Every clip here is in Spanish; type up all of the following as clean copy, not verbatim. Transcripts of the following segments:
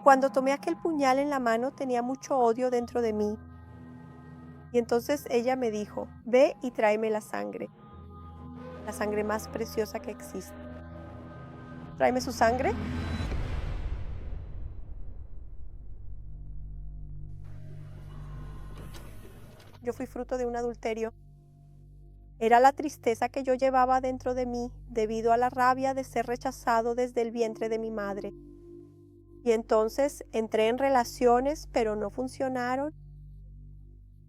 cuando tomé aquel puñal en la mano tenía mucho odio dentro de mí. Y entonces ella me dijo, ve y tráeme la sangre más preciosa que existe. Tráeme su sangre. Yo fui fruto de un adulterio. Era la tristeza que yo llevaba dentro de mí debido a la rabia de ser rechazado desde el vientre de mi madre. Y entonces entré en relaciones, pero no funcionaron.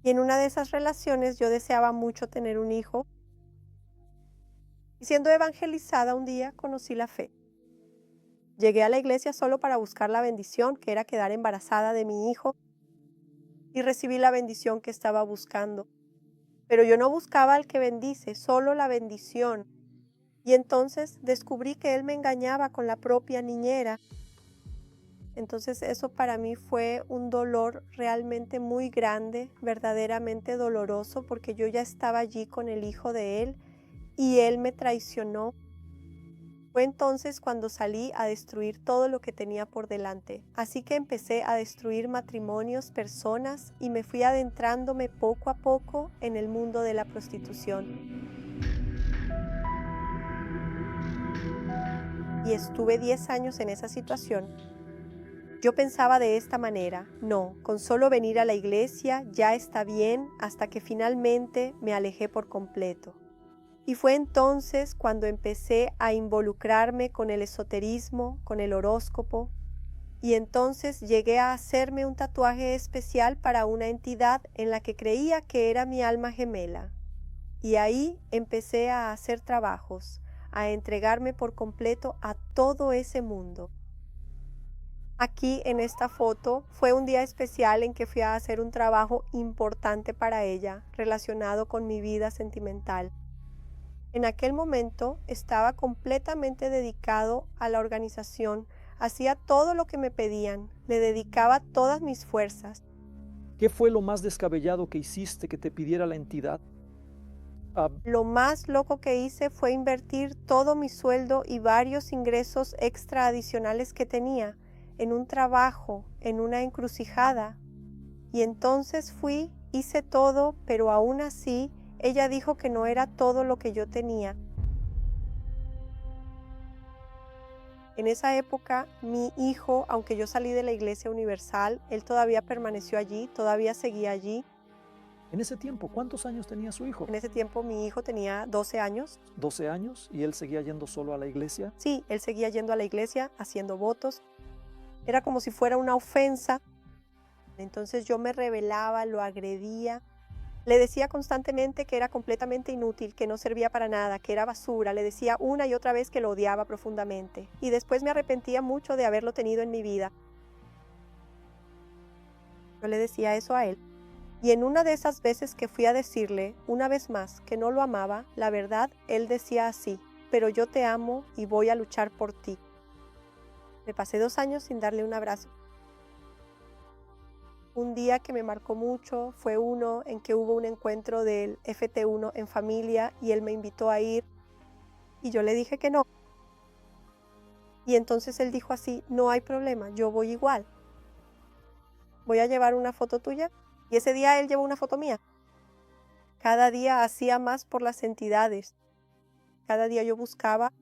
Y en una de esas relaciones yo deseaba mucho tener un hijo. Y siendo evangelizada un día conocí la fe. Llegué a la iglesia solo para buscar la bendición, que era quedar embarazada de mi hijo. Y recibí la bendición que estaba buscando. Pero yo no buscaba al que bendice, solo la bendición. Y entonces descubrí que él me engañaba con la propia niñera. Entonces eso para mí fue un dolor realmente muy grande, verdaderamente doloroso, porque yo ya estaba allí con el hijo de él y él me traicionó. Fue entonces cuando salí a destruir todo lo que tenía por delante. Así que empecé a destruir matrimonios, personas y me fui adentrándome poco a poco en el mundo de la prostitución. Y estuve 10 años en esa situación. Yo pensaba de esta manera, no, con solo venir a la iglesia ya está bien, hasta que finalmente me alejé por completo. Y fue entonces cuando empecé a involucrarme con el esoterismo, con el horóscopo, y entonces llegué a hacerme un tatuaje especial para una entidad en la que creía que era mi alma gemela. Y ahí empecé a hacer trabajos, a entregarme por completo a todo ese mundo. Aquí en esta foto fue un día especial en que fui a hacer un trabajo importante para ella, relacionado con mi vida sentimental. En aquel momento estaba completamente dedicado a la organización, hacía todo lo que me pedían, le dedicaba todas mis fuerzas. ¿Qué fue lo más descabellado que hiciste que te pidiera la entidad? Ah, Lo más loco que hice fue invertir todo mi sueldo y varios ingresos extra adicionales que tenía en un trabajo, en una encrucijada. Y entonces fui, hice todo, pero aún así ella dijo que no era todo lo que yo tenía. En esa época, mi hijo, aunque yo salí de la Iglesia Universal, él todavía permaneció allí, todavía seguía allí. en ese tiempo, ¿cuántos años tenía su hijo? En ese tiempo mi hijo tenía 12 años. 12 años y él seguía yendo solo a la iglesia. Sí, él seguía yendo a la iglesia, haciendo votos. Era como si fuera una ofensa. Entonces yo me rebelaba, lo agredía. Le decía constantemente que era completamente inútil, que no servía para nada, que era basura. Le decía una y otra vez que lo odiaba profundamente. Y después me arrepentía mucho de haberlo tenido en mi vida. Yo le decía eso a él. Y en una de esas veces que fui a decirle, una vez más, que no lo amaba, la verdad, él decía así, pero yo te amo y voy a luchar por ti. Me pasé 2 años sin darle un abrazo. Un día que me marcó mucho fue uno en que hubo un encuentro del FT1 en familia y él me invitó a ir y yo le dije que no. Y entonces él dijo así, no hay problema, yo voy igual. Voy a llevar una foto tuya. Y ese día él llevó una foto mía. Cada día hacía más por las entidades. Cada día yo buscaba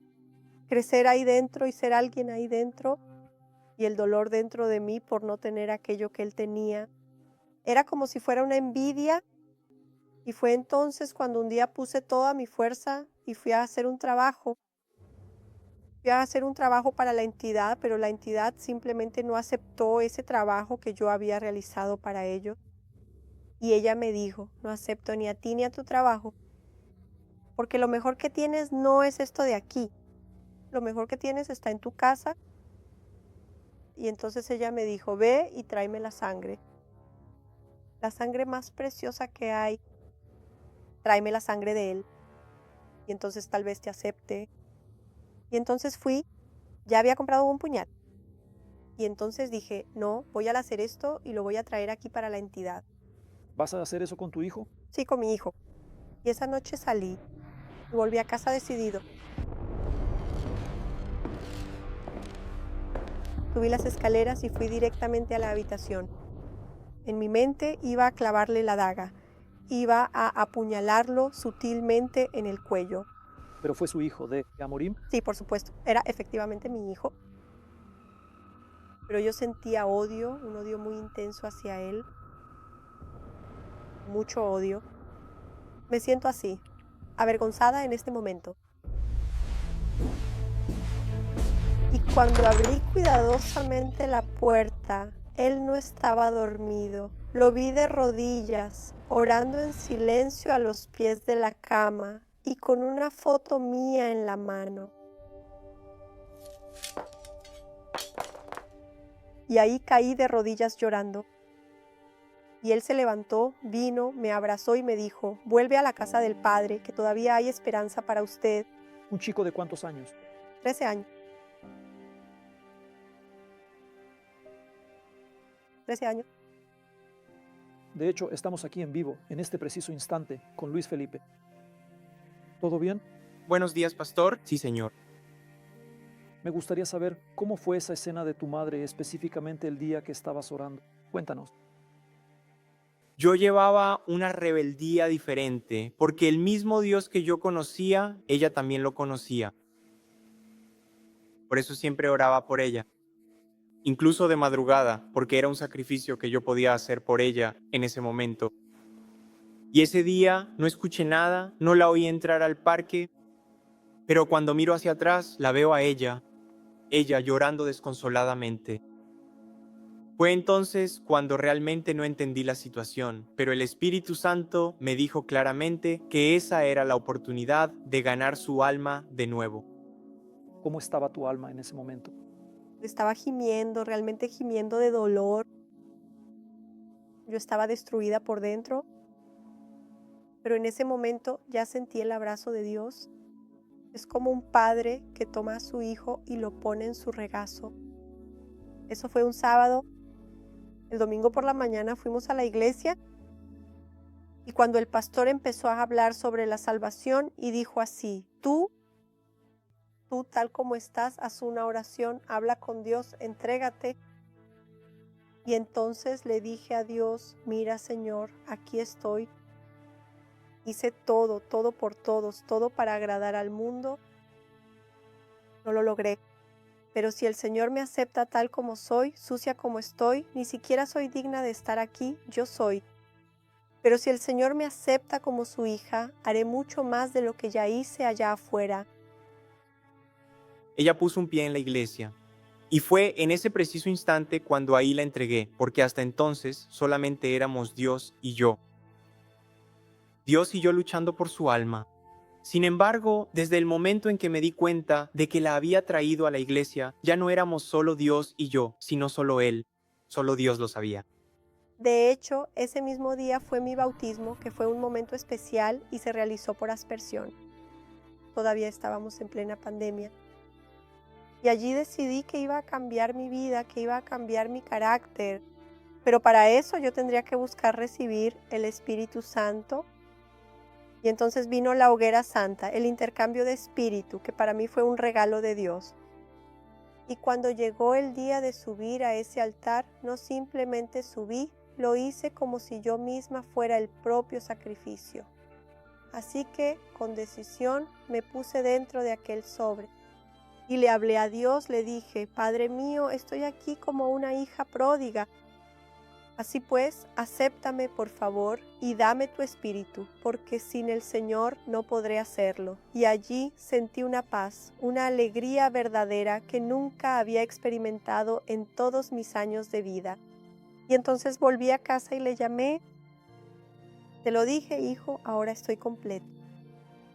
crecer ahí dentro y ser alguien ahí dentro. Y el dolor dentro de mí por no tener aquello que él tenía. Era como si fuera una envidia. Y fue entonces cuando un día puse toda mi fuerza y fui a hacer un trabajo. Fui a hacer un trabajo para la entidad, pero la entidad simplemente no aceptó ese trabajo que yo había realizado para ellos. Y ella me dijo, no acepto ni a ti ni a tu trabajo, porque lo mejor que tienes no es esto de aquí. Lo mejor que tienes está en tu casa. Y entonces ella me dijo, ve y tráeme la sangre más preciosa que hay. Tráeme la sangre de él. Y entonces tal vez te acepte. Y entonces fui, ya había comprado un puñal. Y entonces dije, no, voy a hacer esto y lo voy a traer aquí para la entidad. ¿Vas a hacer eso con tu hijo? Sí, con mi hijo. Y esa noche salí y volví a casa decidido. Subí las escaleras y fui directamente a la habitación. En mi mente iba a clavarle la daga, iba a apuñalarlo sutilmente en el cuello. Pero fue su hijo de Amorim. Sí, por supuesto, era efectivamente mi hijo, pero yo sentía odio, un odio muy intenso hacia él, mucho odio. Me siento así, avergonzada en este momento. Y cuando abrí cuidadosamente la puerta, él no estaba dormido. Lo vi de rodillas, orando en silencio a los pies de la cama y con una foto mía en la mano. Y ahí caí de rodillas llorando. Y él se levantó, vino, me abrazó y me dijo: vuelve a la casa del Padre, que todavía hay esperanza para usted. ¿Un chico de cuántos años? 13 años. 13 años. De hecho, estamos aquí en vivo, en este preciso instante, con Luis Felipe. ¿Todo bien? Buenos días, pastor. Sí, señor. Me gustaría saber cómo fue esa escena de tu madre, específicamente el día que estabas orando. Cuéntanos. Yo llevaba una rebeldía diferente, porque el mismo Dios que yo conocía, ella también lo conocía. Por eso siempre oraba por ella, incluso de madrugada, porque era un sacrificio que yo podía hacer por ella en ese momento. Y ese día no escuché nada, no la oí entrar al parque, pero cuando miro hacia atrás, la veo a ella llorando desconsoladamente. Fue entonces cuando realmente no entendí la situación, pero el Espíritu Santo me dijo claramente que esa era la oportunidad de ganar su alma de nuevo. ¿Cómo estaba tu alma en ese momento? Estaba gimiendo, realmente gimiendo de dolor. Yo estaba destruida por dentro, pero en ese momento ya sentí el abrazo de Dios. Es como un padre que toma a su hijo y lo pone en su regazo. Eso fue un sábado. El domingo por la mañana fuimos a la iglesia y cuando el pastor empezó a hablar sobre la salvación y dijo así: tú tal como estás, haz una oración, habla con Dios, entrégate. Y entonces le dije a Dios: mira, Señor, aquí estoy. Hice todo por todos, todo para agradar al mundo. No lo logré. Pero si el Señor me acepta tal como soy, sucia como estoy, ni siquiera soy digna de estar aquí, yo soy. Pero si el Señor me acepta como su hija, haré mucho más de lo que ya hice allá afuera. Ella puso un pie en la iglesia, y fue en ese preciso instante cuando ahí la entregué, porque hasta entonces solamente éramos Dios y yo. Dios y yo luchando por su alma. Sin embargo, desde el momento en que me di cuenta de que la había traído a la iglesia, ya no éramos solo Dios y yo, sino solo Él. Solo Dios lo sabía. De hecho, ese mismo día fue mi bautismo, que fue un momento especial y se realizó por aspersión. Todavía estábamos en plena pandemia. Y allí decidí que iba a cambiar mi vida, que iba a cambiar mi carácter. Pero para eso yo tendría que buscar recibir el Espíritu Santo. Y entonces vino la hoguera santa, el intercambio de espíritu, que para mí fue un regalo de Dios. Y cuando llegó el día de subir a ese altar, no simplemente subí, lo hice como si yo misma fuera el propio sacrificio. Así que, con decisión, me puse dentro de aquel sobre. Y le hablé a Dios, le dije: Padre mío, estoy aquí como una hija pródiga. Así pues, acéptame por favor y dame tu espíritu, porque sin el Señor no podré hacerlo. Y allí sentí una paz, una alegría verdadera que nunca había experimentado en todos mis años de vida. Y entonces volví a casa y le llamé. Te lo dije, hijo, ahora estoy completo.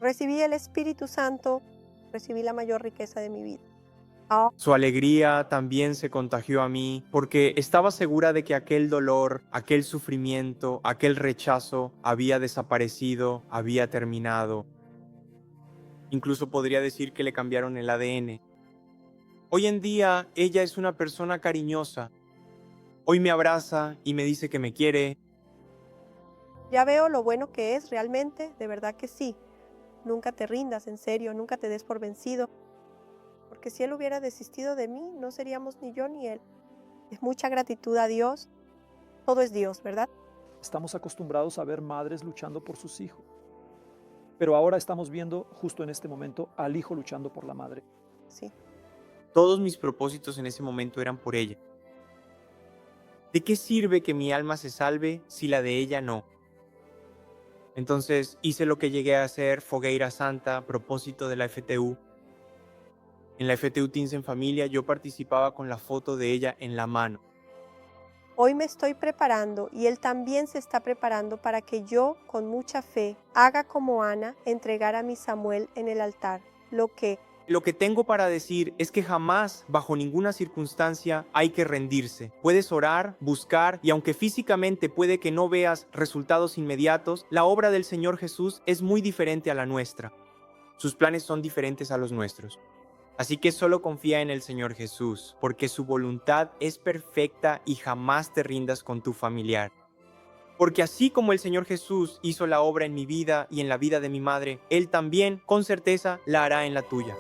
Recibí el Espíritu Santo, recibí la mayor riqueza de mi vida. Su alegría también se contagió a mí porque estaba segura de que aquel dolor, aquel sufrimiento, aquel rechazo había desaparecido, había terminado. Incluso podría decir que le cambiaron el ADN. Hoy en día ella es una persona cariñosa. Hoy me abraza y me dice que me quiere. Ya veo lo bueno que es realmente, de verdad que sí. Nunca te rindas, en serio, nunca te des por vencido, porque porque si Él hubiera desistido de mí, no seríamos ni yo ni Él. Es mucha gratitud a Dios. Todo es Dios, ¿verdad? Estamos acostumbrados a ver madres luchando por sus hijos. Pero ahora estamos viendo, justo en este momento, al hijo luchando por la madre. Sí. Todos mis propósitos en ese momento eran por ella. ¿De qué sirve que mi alma se salve si la de ella no? Entonces hice lo que llegué a hacer, Fogueira Santa, propósito de la FTU. En la FTU Teens en Familia yo participaba con la foto de ella en la mano. Hoy me estoy preparando y Él también se está preparando para que yo, con mucha fe, haga como Ana, entregar a mi Samuel en el altar. Lo que tengo para decir es que jamás, bajo ninguna circunstancia, hay que rendirse. Puedes orar, buscar, y aunque físicamente puede que no veas resultados inmediatos, la obra del Señor Jesús es muy diferente a la nuestra. Sus planes son diferentes a los nuestros. Así que solo confía en el Señor Jesús, porque su voluntad es perfecta y jamás te rindas con tu familiar. Porque así como el Señor Jesús hizo la obra en mi vida y en la vida de mi madre, Él también, con certeza, la hará en la tuya.